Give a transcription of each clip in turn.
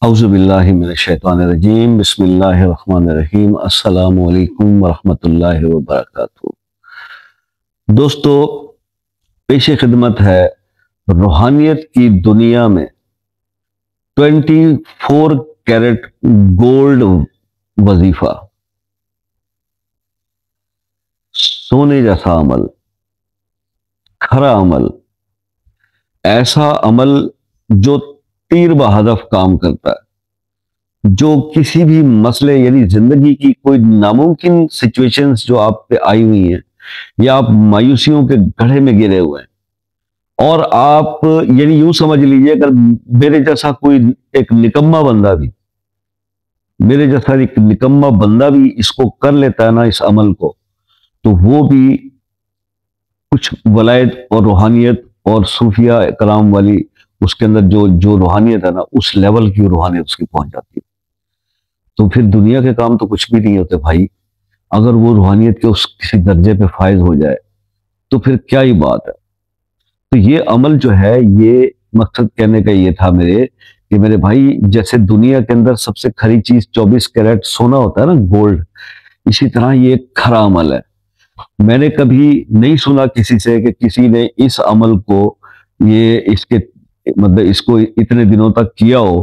اعوذ باللہ من الشیطان الرجیم، بسم اللہ الرحمن الرحیم، السلام علیکم ورحمۃ اللہ وبرکاتہ۔ دوستو، پیش خدمت ہے روحانیت کی دنیا میں 24 کیرٹ گولڈ وظیفہ، سونے جیسا عمل، کھرا عمل، ایسا عمل جو تیر بہدف کام کرتا ہے، جو کسی بھی مسئلے یعنی زندگی کی کوئی ناممکن سچویشنز جو آپ پہ آئی ہوئی ہیں یا آپ مایوسیوں کے گڑھے میں گرے ہوئے ہیں، اور آپ یعنی یوں سمجھ لیجئے اگر میرے جیسا کوئی ایک نکما بندہ بھی اس کو کر لیتا ہے نا، اس عمل کو، تو وہ بھی کچھ ولایت اور روحانیت اور صوفیہ کرام والی اس کے اندر جو روحانیت ہے نا، اس لیول کی روحانیت اس کی پہنچ جاتی ہے۔ تو پھر دنیا کے کام تو کچھ بھی نہیں ہوتے بھائی، اگر وہ روحانیت کے اس کسی درجے پہ فائز ہو جائے تو پھر کیا ہی بات ہے۔ تو یہ عمل جو ہے، یہ مقصد کہنے کا یہ تھا کہ میرے بھائی، جیسے دنیا کے اندر سب سے کھری چیز 24 کیرٹ سونا ہوتا ہے نا، گولڈ، اسی طرح یہ ایک کھرا عمل ہے۔ میں نے کبھی نہیں سنا کسی سے کہ کسی نے اس عمل کو اس کو اتنے دنوں تک کیا ہو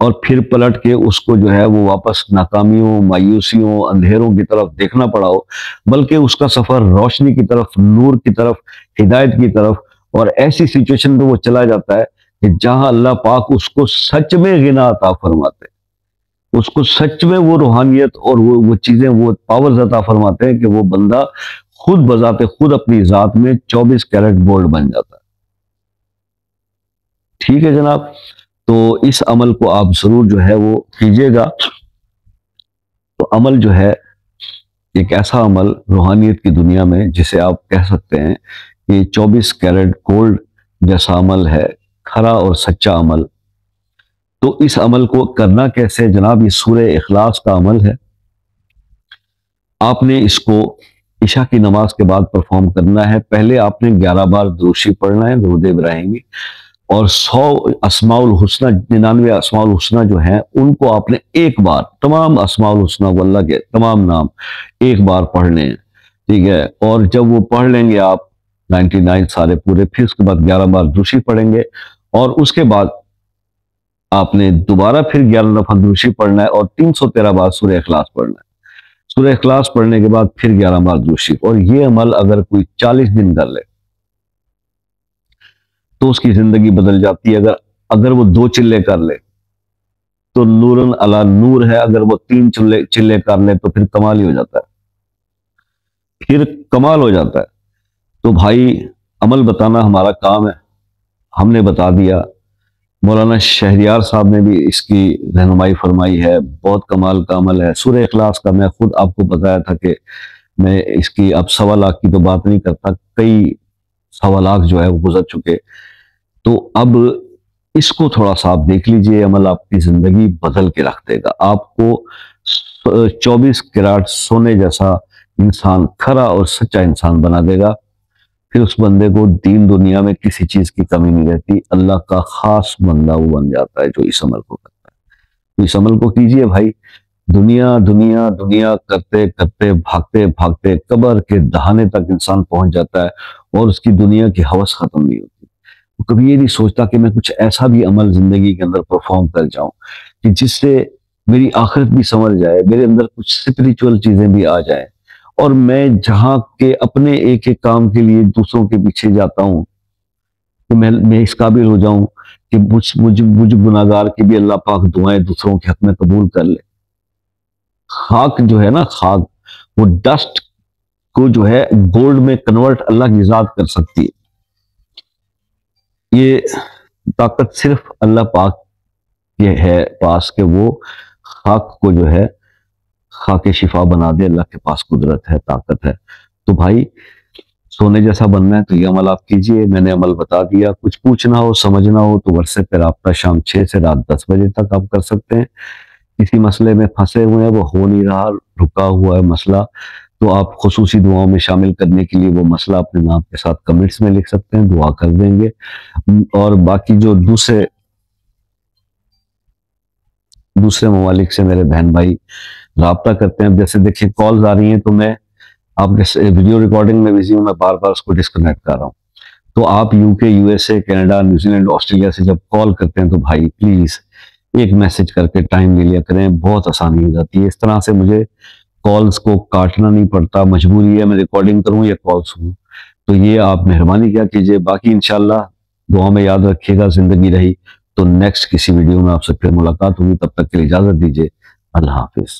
اور پھر پلٹ کے اس کو جو ہے وہ واپس ناکامیوں، مایوسیوں، اندھیروں کی طرف دیکھنا پڑا ہو، بلکہ اس کا سفر روشنی کی طرف، نور کی طرف، ہدایت کی طرف، اور ایسی سچویشن پہ وہ چلا جاتا ہے کہ جہاں اللہ پاک اس کو سچ میں غنا عطا فرماتے ہیں، اس کو سچ میں وہ روحانیت اور وہ چیزیں، وہ پاورز عطا فرماتے ہیں کہ وہ بندہ خود بذات خود اپنی ذات میں 24 کیرٹ گولڈ بن جاتا ہے۔ ٹھیک ہے جناب، تو اس عمل کو آپ ضرور جو ہے وہ کیجئے گا۔ تو عمل جو ہے ایک ایسا عمل روحانیت کی دنیا میں جسے آپ کہہ سکتے ہیں کہ 24 کیرٹ گولڈ جیسا عمل ہے، کھرا اور سچا عمل۔ تو اس عمل کو کرنا کیسے جناب؟ یہ سورہ اخلاص کا عمل ہے۔ آپ نے اس کو عشاء کی نماز کے بعد پرفارم کرنا ہے۔ پہلے آپ نے 11 بار درود شریف پڑھنا ہے، درود ابراہیمی، اور 100 اسماء الحسنہ، 99 اسماء الحسنہ جو ہیں ان کو آپ نے ایک بار، تمام اسماء الحسنہ کو، اللہ کے تمام نام ایک بار پڑھنے ہیں، ٹھیک ہے؟ اور جب وہ پڑھ لیں گے آپ 99 سارے پورے، پھر اس کے بعد 11 بار درود شریف پڑھیں گے، اور اس کے بعد آپ نے دوبارہ پھر 11 دفعہ درود شریف پڑھنا ہے اور 313 بار سورہ اخلاص پڑھنا ہے۔ سورہ اخلاص پڑھنے کے بعد پھر 11 بار درود شریف، اور یہ عمل اگر کوئی 40 دن کر لے تو اس کی زندگی بدل جاتی ہے۔ اگر وہ 2 چلے کر لے تو نورن علی نور ہے، اگر وہ 3 چلے کر لے تو پھر کمال ہی ہو جاتا ہے، پھر کمال ہو جاتا ہے۔ تو بھائی، عمل بتانا ہمارا کام ہے، ہم نے بتا دیا۔ مولانا شہریار صاحب نے بھی اس کی رہنمائی فرمائی ہے، بہت کمال کا عمل ہے۔ سورہ اخلاص کا میں خود آپ کو بتایا تھا کہ میں اس کی اب 1.25 لاکھ کی تو بات نہیں کرتا، کئی 1.25 لاکھ جو ہے وہ گزر چکے۔ تو اب اس کو تھوڑا سا آپ دیکھ لیجئے، عمل آپ کی زندگی بدل کے رکھ دے گا، آپ کو 24 کیرٹ سونے جیسا انسان، کھرا اور سچا انسان بنا دے گا۔ پھر اس بندے کو دین دنیا میں کسی چیز کی کمی نہیں رہتی، اللہ کا خاص بندہ وہ بن جاتا ہے جو اس عمل کو کرتا ہے۔ تو اس عمل کو کیجئے بھائی، دنیا دنیا دنیا کرتے کرتے، بھاگتے بھاگتے قبر کے دہانے تک انسان پہنچ جاتا ہے اور اس کی دنیا کی ہوس ختم نہیں ہوتی۔ وہ کبھی یہ نہیں سوچتا کہ میں کچھ ایسا بھی عمل زندگی کے اندر پرفارم کر جاؤں کہ جس سے میری آخرت بھی سنور جائے، میرے اندر کچھ اسپریچول چیزیں بھی آ جائیں، اور میں جہاں کے اپنے ایک ایک کام کے لیے دوسروں کے پیچھے جاتا ہوں کہ میں اس قابل ہو جاؤں کہ مجھ گناہگار کی بھی اللہ پاک دعائیں دوسروں کے حق میں قبول کر لے۔ خاک جو ہے نا، خاک، وہ ڈسٹ کو جو ہے گولڈ میں کنورٹ اللہ کی ذات کر سکتی ہے۔ یہ طاقت صرف اللہ پاک کے ہے پاس کہ وہ خاک کو جو ہے خاک شفا بنا دے، اللہ کے پاس قدرت ہے، طاقت ہے۔ تو بھائی، سونے جیسا بننا ہے تو یہ عمل آپ کیجئے۔ میں نے عمل بتا دیا، کچھ پوچھنا ہو، سمجھنا ہو تو واٹس ایپ پہ رابطہ شام 6 سے رات 10 بجے تک آپ کر سکتے ہیں۔ کسی مسئلے میں پھنسے ہوئے ہیں، وہ ہو نہیں رہا، رکا ہوا ہے مسئلہ، تو آپ خصوصی دعاؤں میں شامل کرنے کے لیے وہ مسئلہ اپنے نام کے ساتھ کمنٹس میں لکھ سکتے ہیں، دعا کر دیں گے۔ اور باقی جو دوسرے دوسرے ممالک سے میرے بہن بھائی رابطہ کرتے ہیں. اب جیسے دیکھیں کالز آ رہی ہیں تو میں آپ کے ویڈیو ریکارڈنگ میں بزی ہوں, میں بار بار اس کو ڈسکنیکٹ کر رہا ہوں. تو آپ یو کے, U S A, Canada, New Zealand, Australia سے جب کال کرتے ہیں تو بھائی پلیز ایک میسج کر کے ٹائم لے لیا کریں, بہت آسانی ہو جاتی ہے. اس طرح سے مجھے کالز کو کاٹنا نہیں پڑتا, مجبوری ہے میں ریکارڈنگ کروں یا کال سنوں. تو یہ آپ مہربانی کیا کیجئے. باقی انشاءاللہ دعا میں یاد رکھیے گا, زندگی رہی تو نیکسٹ کسی ویڈیو میں آپ سے پھر ملاقات ہوگی. تب تک کے لیے اجازت دیجئے. اللہ حافظ.